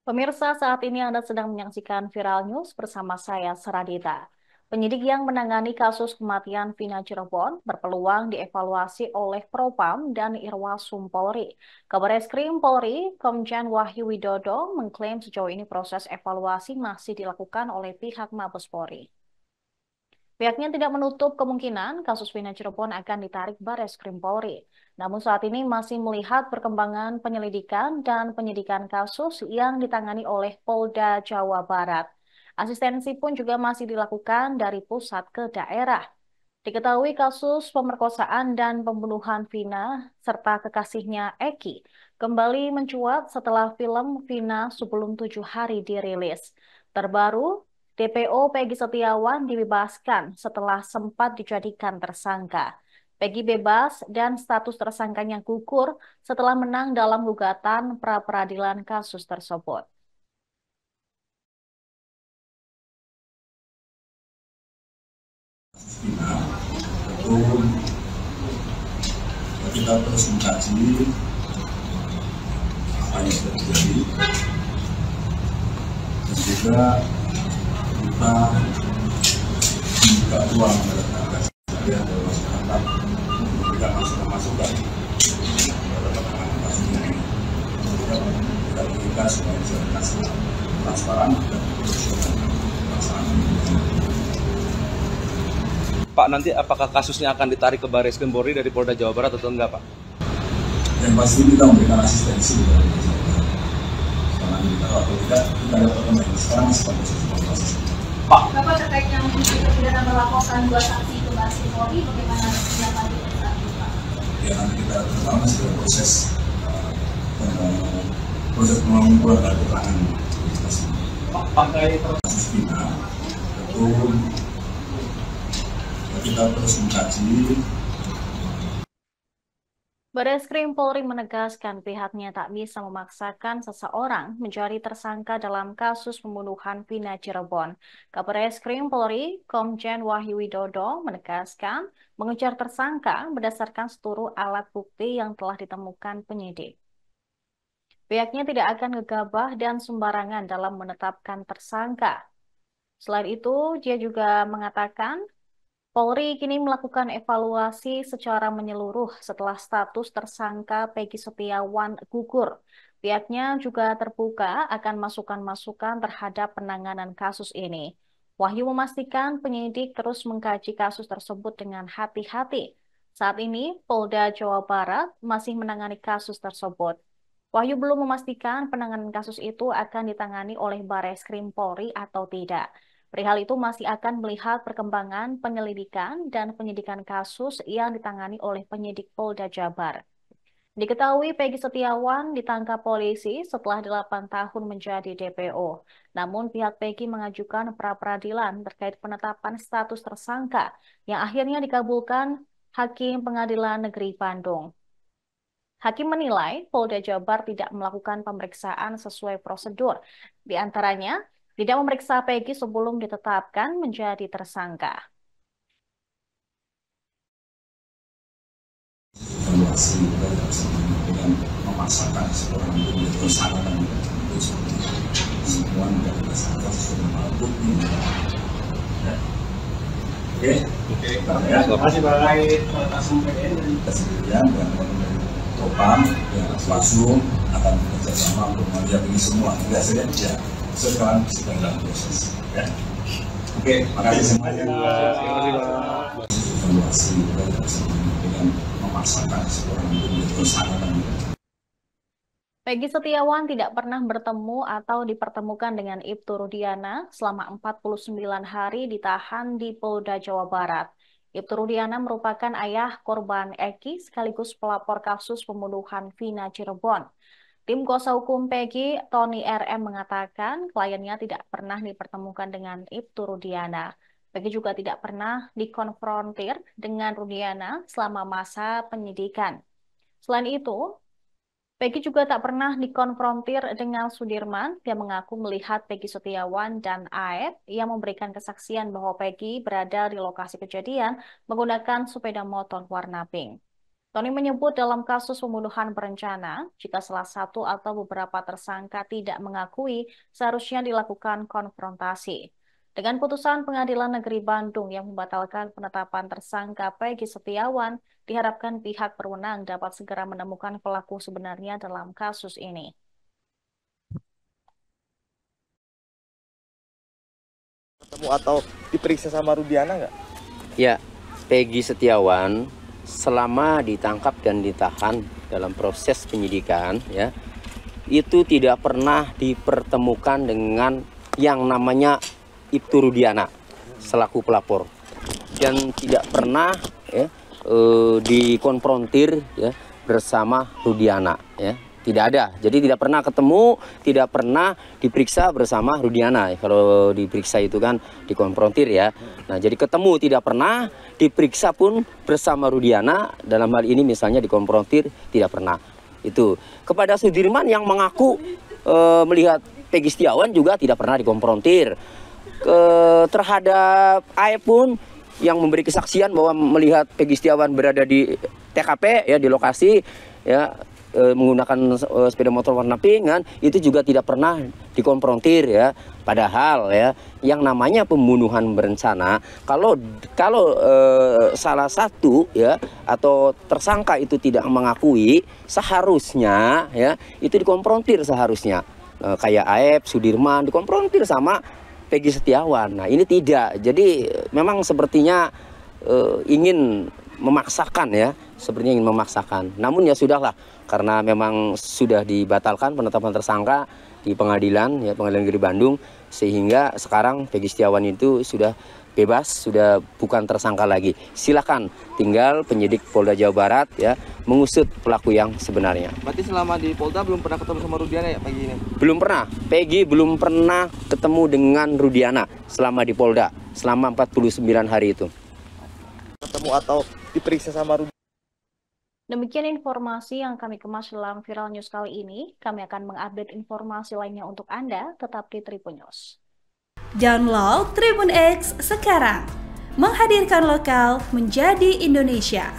Pemirsa, saat ini Anda sedang menyaksikan Viral News bersama saya, Seradita. Penyidik yang menangani kasus kematian Vina Cirebon berpeluang dievaluasi oleh Propam dan Irwasum Polri. Kabar Eskrim Polri, Komjen Wahyu Widodo mengklaim sejauh ini proses evaluasi masih dilakukan oleh pihak Mabes Polri. Pihaknya tidak menutup kemungkinan kasus Vina Cirebon akan ditarik Bareskrim Polri. Namun saat ini masih melihat perkembangan penyelidikan dan penyidikan kasus yang ditangani oleh Polda Jawa Barat. Asistensi pun juga masih dilakukan dari pusat ke daerah. Diketahui kasus pemerkosaan dan pembunuhan Vina serta kekasihnya Eki kembali mencuat setelah film Vina sebelum 7 hari dirilis. Terbaru, DPO Peggy Setiawan dibebaskan setelah sempat dijadikan tersangka. Peggy bebas dan status tersangkanya gugur setelah menang dalam gugatan pra-peradilan kasus tersebut. Tentu kita terus mengkaji apa yang sudah terjadi dan juga kita membuka ruang kepada sekalian dan masyarakat memberikan masukan-masukan pada penanganan kasus ini. Kita berikan supaya bisa transparan dan profesional pelaksanaan. Pak, nanti apakah kasusnya akan ditarik ke Bareskrim Polri dari Polda Jawa Barat atau enggak, Pak? Yang pasti kita memberikan asistensi dari karena kita waktu kita dapatkan dari sekarang sebagai proses. Pak, Bapak terkait yang tidak melaporkan dua saksi ke Bareskrim Polri, bagaimana tindak lanjut saat ini, Pak? Ya nanti kita terutama sebagai proses pengumpulan dan keterangan kasus Vina tentu kita terus mengkaji. Bareskrim Polri menegaskan pihaknya tak bisa memaksakan seseorang menjadi tersangka dalam kasus pembunuhan Vina Cirebon. Kabar Eskrim Polri, Komjen Wahyu Widodo menegaskan mengejar tersangka berdasarkan seluruh alat bukti yang telah ditemukan penyidik. Pihaknya tidak akan gegabah dan sembarangan dalam menetapkan tersangka. Selain itu, dia juga mengatakan Polri kini melakukan evaluasi secara menyeluruh setelah status tersangka Peggy Setiawan gugur. Pihaknya juga terbuka akan masukan-masukan terhadap penanganan kasus ini. Wahyu memastikan penyidik terus mengkaji kasus tersebut dengan hati-hati. Saat ini, Polda Jawa Barat masih menangani kasus tersebut. Wahyu belum memastikan penanganan kasus itu akan ditangani oleh Bareskrim Polri atau tidak. Perihal itu masih akan melihat perkembangan penyelidikan dan penyidikan kasus yang ditangani oleh penyidik Polda Jabar. Diketahui Peggy Setiawan ditangkap polisi setelah 8 tahun menjadi DPO. Namun pihak Peggy mengajukan pra-peradilan terkait penetapan status tersangka yang akhirnya dikabulkan Hakim Pengadilan Negeri Bandung. Hakim menilai Polda Jabar tidak melakukan pemeriksaan sesuai prosedur. Di antaranya, tidak memeriksa Peggy sebelum ditetapkan menjadi tersangka. Evaluasi kita tidak bisa dengan memaksakan seorang itu menjadi tersangka dan itu semua menjadi tersangka sesuai dengan alat bukti. Oke, ya. Terima kasih terkait peretasan PDN dan Kemudian dan dari Propam, ya langsung akan bekerja sama untuk melihat ini semua. Biasanya ya sekarang sedang dalam proses. Ya. Oke, makasih semuanya. Evaluasi kita tidak bisa dengan memaksakan seorang itu menjadi tersangka dan Peggy Setiawan tidak pernah bertemu atau dipertemukan dengan Ibtu Rudiana selama 49 hari ditahan di Polda Jawa Barat. Ibtu Rudiana merupakan ayah korban Eki sekaligus pelapor kasus pembunuhan Vina Cirebon. Tim kuasa hukum Peggy, Tony RM mengatakan kliennya tidak pernah dipertemukan dengan Ibtu Rudiana. Peggy juga tidak pernah dikonfrontir dengan Rudiana selama masa penyidikan. Selain itu, Peggy juga tak pernah dikonfrontir dengan Sudirman yang mengaku melihat Peggy Setiawan dan Aep yang memberikan kesaksian bahwa Peggy berada di lokasi kejadian menggunakan sepeda motor warna pink. Tony menyebut dalam kasus pembunuhan berencana, jika salah satu atau beberapa tersangka tidak mengakui, seharusnya dilakukan konfrontasi. Dengan putusan Pengadilan Negeri Bandung yang membatalkan penetapan tersangka Peggy Setiawan, diharapkan pihak berwenang dapat segera menemukan pelaku sebenarnya dalam kasus ini. Ketemu atau diperiksa sama Rudiana nggak? Ya, Peggy Setiawan selama ditangkap dan ditahan dalam proses penyidikan, ya, itu tidak pernah dipertemukan dengan yang namanya Ibtu Rudiana selaku pelapor, dan tidak pernah dikonfrontir ya bersama Rudiana, ya. Tidak ada, jadi tidak pernah ketemu, tidak pernah diperiksa bersama Rudiana. Kalau diperiksa itu kan dikonfrontir ya. Nah, jadi ketemu tidak pernah, diperiksa pun bersama Rudiana. Dalam hal ini misalnya dikonfrontir tidak pernah. Itu kepada Sudirman yang mengaku melihat Peggy Setiawan juga tidak pernah dikonfrontir. Terhadap Aep pun yang memberi kesaksian bahwa melihat Peggy Setiawan berada di TKP ya, di lokasi ya, menggunakan sepeda motor warna pink kan, itu juga tidak pernah dikonfrontir ya. Padahal ya, yang namanya pembunuhan berencana, kalau salah satu ya atau tersangka itu tidak mengakui, seharusnya ya itu dikonfrontir seharusnya. Kayak Aep, Sudirman dikonfrontir sama Peggy Setiawan. Nah, ini tidak. Jadi memang sepertinya ingin memaksakan ya, sepertinya ingin memaksakan. Namun ya sudahlah, karena memang sudah dibatalkan penetapan tersangka di pengadilan ya, Pengadilan Negeri Bandung, sehingga sekarang Peggy Setiawan itu sudah bebas, sudah bukan tersangka lagi. Silakan tinggal penyidik Polda Jawa Barat ya mengusut pelaku yang sebenarnya. Berarti selama di Polda belum pernah ketemu sama Rudiana ya pagi ini? Belum pernah. Peggy belum pernah ketemu dengan Rudiana selama di Polda, selama 49 hari itu. Ketemu atau diperiksa sama Rudiana. Demikian informasi yang kami kemas dalam Viral News kali ini. Kami akan mengupdate informasi lainnya untuk Anda, tetap di Tribun News. Download Tribun X sekarang, menghadirkan lokal menjadi Indonesia.